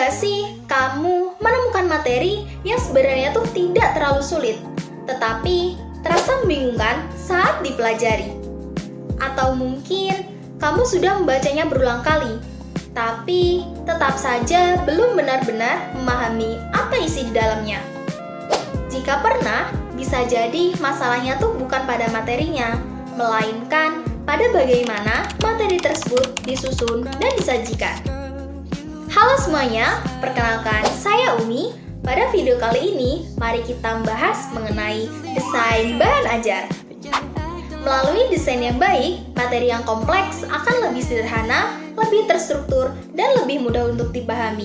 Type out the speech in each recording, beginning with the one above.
nggak sih kamu menemukan materi yang sebenarnya tuh tidak terlalu sulit, tetapi terasa membingungkan saat dipelajari? Atau mungkin kamu sudah membacanya berulang kali, tapi tetap saja belum benar-benar memahami apa isi di dalamnya. Jika pernah, bisa jadi masalahnya tuh bukan pada materinya, melainkan pada bagaimana materi tersebut disusun dan disajikan. Halo semuanya, perkenalkan saya Umi. Pada video kali ini, mari kita membahas mengenai desain bahan ajar. Melalui desain yang baik, materi yang kompleks akan lebih sederhana, lebih terstruktur, dan lebih mudah untuk dipahami.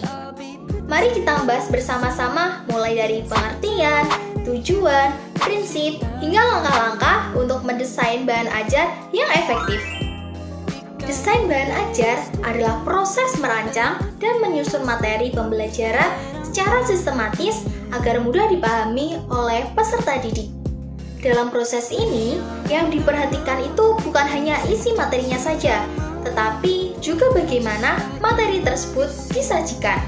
Mari kita membahas bersama-sama mulai dari pengertian, tujuan, prinsip, hingga langkah-langkah untuk mendesain bahan ajar yang efektif. Desain bahan ajar adalah proses merancang dan menyusun materi pembelajaran secara sistematis agar mudah dipahami oleh peserta didik. Dalam proses ini, yang diperhatikan itu bukan hanya isi materinya saja, tetapi juga bagaimana materi tersebut disajikan.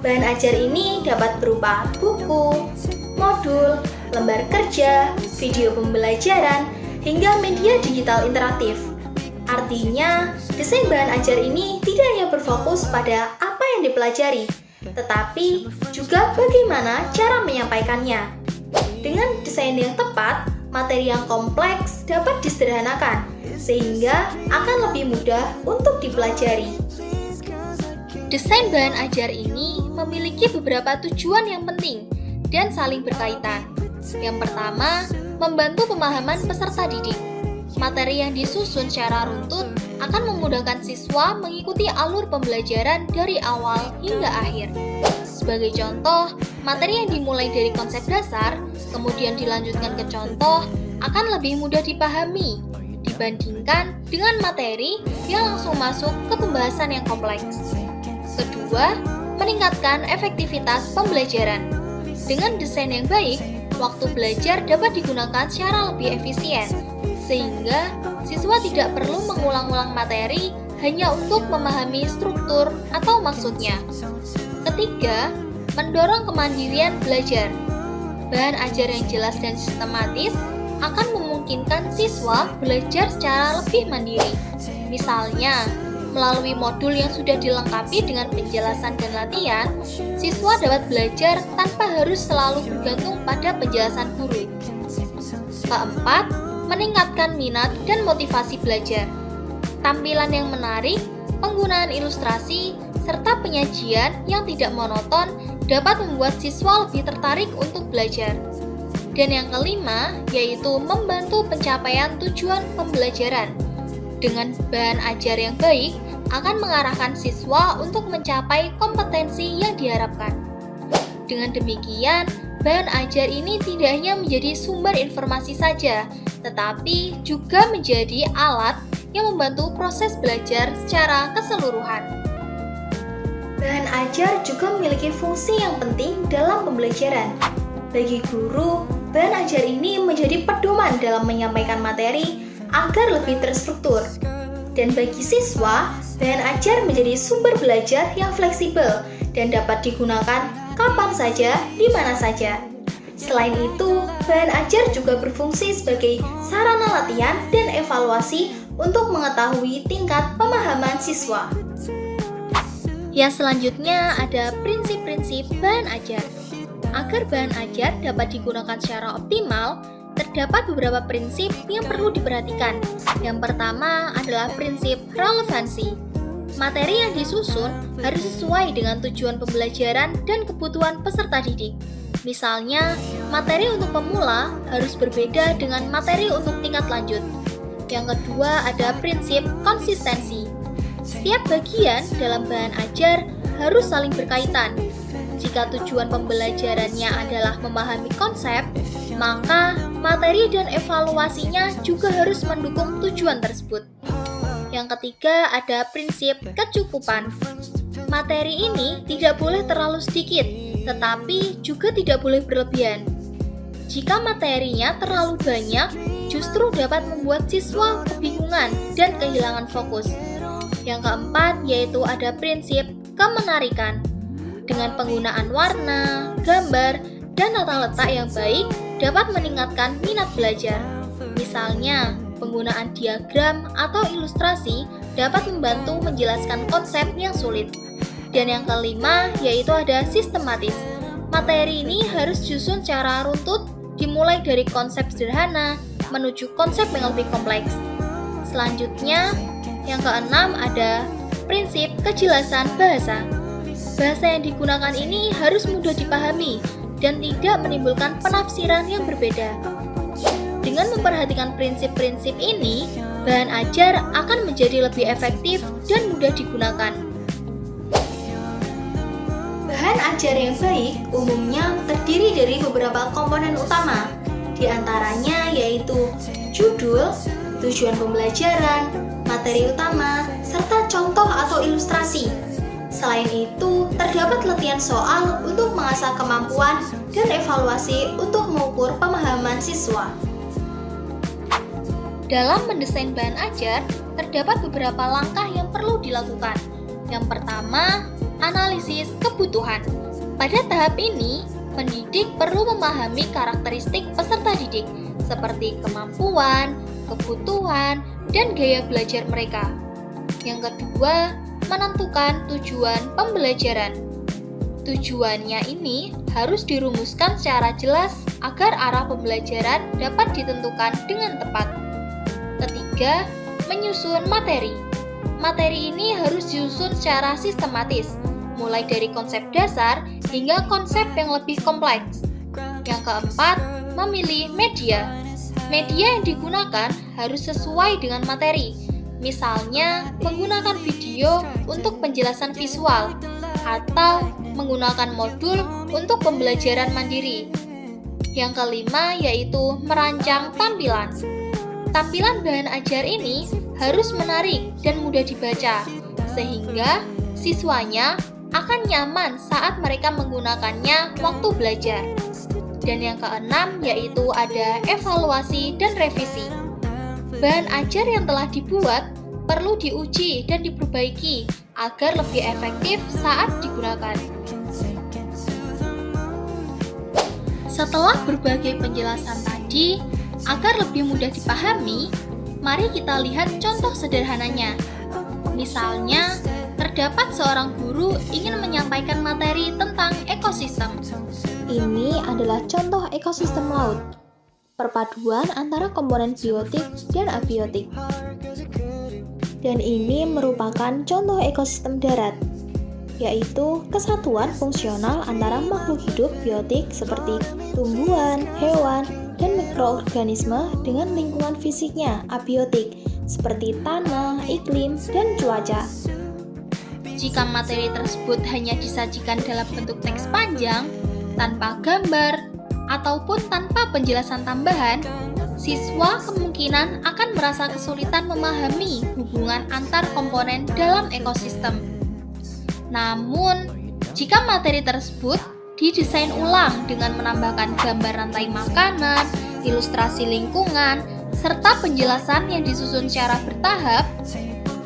Bahan ajar ini dapat berupa buku, modul, lembar kerja, video pembelajaran, hingga media digital interaktif. Artinya, desain bahan ajar ini tidak hanya berfokus pada apa yang dipelajari, tetapi juga bagaimana cara menyampaikannya. Dengan desain yang tepat, materi yang kompleks dapat disederhanakan, sehingga akan lebih mudah untuk dipelajari. Desain bahan ajar ini memiliki beberapa tujuan yang penting dan saling berkaitan. Yang pertama, membantu pemahaman peserta didik. Materi yang disusun secara runtut akan memudahkan siswa mengikuti alur pembelajaran dari awal hingga akhir. Sebagai contoh, materi yang dimulai dari konsep dasar, kemudian dilanjutkan ke contoh, akan lebih mudah dipahami dibandingkan dengan materi yang langsung masuk ke pembahasan yang kompleks. Kedua, meningkatkan efektivitas pembelajaran. Dengan desain yang baik, waktu belajar dapat digunakan secara lebih efisien, sehingga siswa tidak perlu mengulang-ulang materi hanya untuk memahami struktur atau maksudnya. Ketiga, mendorong kemandirian belajar. Bahan ajar yang jelas dan sistematis akan memungkinkan siswa belajar secara lebih mandiri. Misalnya, melalui modul yang sudah dilengkapi dengan penjelasan dan latihan, siswa dapat belajar tanpa harus selalu bergantung pada penjelasan guru. Keempat, meningkatkan minat dan motivasi belajar. Tampilan yang menarik, penggunaan ilustrasi, serta penyajian yang tidak monoton dapat membuat siswa lebih tertarik untuk belajar. Dan yang kelima, yaitu membantu pencapaian tujuan pembelajaran. Dengan bahan ajar yang baik, akan mengarahkan siswa untuk mencapai kompetensi yang diharapkan. Dengan demikian, bahan ajar ini tidak hanya menjadi sumber informasi saja, tetapi juga menjadi alat yang membantu proses belajar secara keseluruhan. Bahan ajar juga memiliki fungsi yang penting dalam pembelajaran. Bagi guru, bahan ajar ini menjadi pedoman dalam menyampaikan materi agar lebih terstruktur. Dan bagi siswa, bahan ajar menjadi sumber belajar yang fleksibel dan dapat digunakan kapan saja, di mana saja. Selain itu, bahan ajar juga berfungsi sebagai sarana latihan dan evaluasi untuk mengetahui tingkat pemahaman siswa. Yang selanjutnya ada prinsip-prinsip bahan ajar. Agar bahan ajar dapat digunakan secara optimal, terdapat beberapa prinsip yang perlu diperhatikan. Yang pertama adalah prinsip relevansi. Materi yang disusun harus sesuai dengan tujuan pembelajaran dan kebutuhan peserta didik. Misalnya, materi untuk pemula harus berbeda dengan materi untuk tingkat lanjut. Yang kedua ada prinsip konsistensi. Setiap bagian dalam bahan ajar harus saling berkaitan. Jika tujuan pembelajarannya adalah memahami konsep, maka materi dan evaluasinya juga harus mendukung tujuan tersebut. Yang ketiga ada prinsip kecukupan. Materi ini tidak boleh terlalu sedikit, tetapi juga tidak boleh berlebihan. Jika materinya terlalu banyak, justru dapat membuat siswa kebingungan dan kehilangan fokus. Yang keempat yaitu ada prinsip kemenarikan. Dengan penggunaan warna, gambar, dan tata letak yang baik dapat meningkatkan minat belajar. Misalnya, penggunaan diagram atau ilustrasi dapat membantu menjelaskan konsep yang sulit. Dan yang kelima, yaitu ada sistematis. Materi ini harus disusun secara runtut, dimulai dari konsep sederhana menuju konsep yang lebih kompleks. Selanjutnya, yang keenam ada prinsip kejelasan bahasa. Bahasa yang digunakan ini harus mudah dipahami dan tidak menimbulkan penafsiran yang berbeda. Dengan memperhatikan prinsip-prinsip ini, bahan ajar akan menjadi lebih efektif dan mudah digunakan. Bahan ajar yang baik umumnya terdiri dari beberapa komponen utama, di antaranya yaitu judul, tujuan pembelajaran, materi utama, serta contoh atau ilustrasi. Selain itu, terdapat latihan soal untuk mengasah kemampuan dan evaluasi untuk mengukur pemahaman siswa. Dalam mendesain bahan ajar, terdapat beberapa langkah yang perlu dilakukan. Yang pertama, analisis kebutuhan. Pada tahap ini, pendidik perlu memahami karakteristik peserta didik, seperti kemampuan, kebutuhan, dan gaya belajar mereka. Yang kedua, menentukan tujuan pembelajaran. Tujuannya ini harus dirumuskan secara jelas agar arah pembelajaran dapat ditentukan dengan tepat. Ketiga, menyusun materi. Materi ini harus disusun secara sistematis, mulai dari konsep dasar hingga konsep yang lebih kompleks. Yang keempat, memilih media. Media yang digunakan harus sesuai dengan materi. Misalnya, menggunakan video untuk penjelasan visual atau menggunakan modul untuk pembelajaran mandiri. Yang kelima yaitu merancang tampilan. Tampilan bahan ajar ini harus menarik dan mudah dibaca, sehingga siswanya akan nyaman saat mereka menggunakannya waktu belajar. Dan yang keenam yaitu ada evaluasi dan revisi. Bahan ajar yang telah dibuat perlu diuji dan diperbaiki agar lebih efektif saat digunakan. Setelah berbagai penjelasan tadi, agar lebih mudah dipahami, mari kita lihat contoh sederhananya. Misalnya, terdapat seorang guru ingin menyampaikan materi tentang ekosistem. Ini adalah contoh ekosistem laut, perpaduan antara komponen biotik dan abiotik. Dan ini merupakan contoh ekosistem darat, yaitu kesatuan fungsional antara makhluk hidup biotik seperti tumbuhan, hewan, dan mikroorganisme dengan lingkungan fisiknya abiotik seperti tanah, iklim, dan cuaca. Jika materi tersebut hanya disajikan dalam bentuk teks panjang, tanpa gambar, ataupun tanpa penjelasan tambahan, siswa kemungkinan akan merasa kesulitan memahami hubungan antar komponen dalam ekosistem. Namun, jika materi tersebut didesain ulang dengan menambahkan gambar rantai makanan, ilustrasi lingkungan, serta penjelasan yang disusun secara bertahap,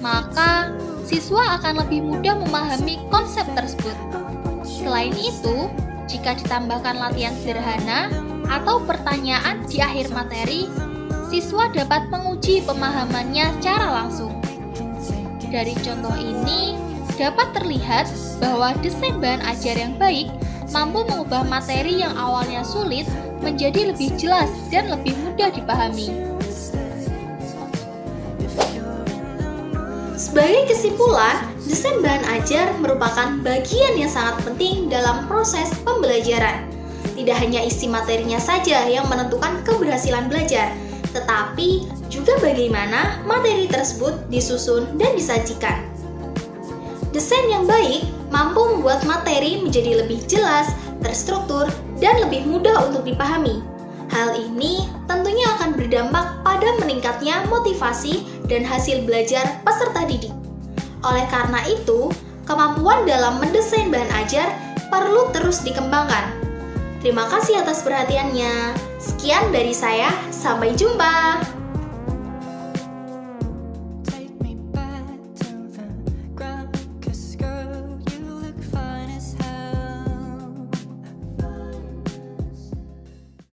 maka siswa akan lebih mudah memahami konsep tersebut. Selain itu, jika ditambahkan latihan sederhana atau pertanyaan di akhir materi, siswa dapat menguji pemahamannya secara langsung. Dari contoh ini, dapat terlihat bahwa desain bahan ajar yang baik mampu mengubah materi yang awalnya sulit menjadi lebih jelas dan lebih mudah dipahami. Sebagai kesimpulan, desain bahan ajar merupakan bagian yang sangat penting dalam proses pembelajaran. Tidak hanya isi materinya saja yang menentukan keberhasilan belajar, tetapi juga bagaimana materi tersebut disusun dan disajikan. Desain yang baik mampu membuat materi menjadi lebih jelas, terstruktur, dan lebih mudah untuk dipahami. Hal ini tentunya akan berdampak pada meningkatnya motivasi dan hasil belajar peserta didik. Oleh karena itu, kemampuan dalam mendesain bahan ajar perlu terus dikembangkan. Terima kasih atas perhatiannya. Sekian dari saya, sampai jumpa.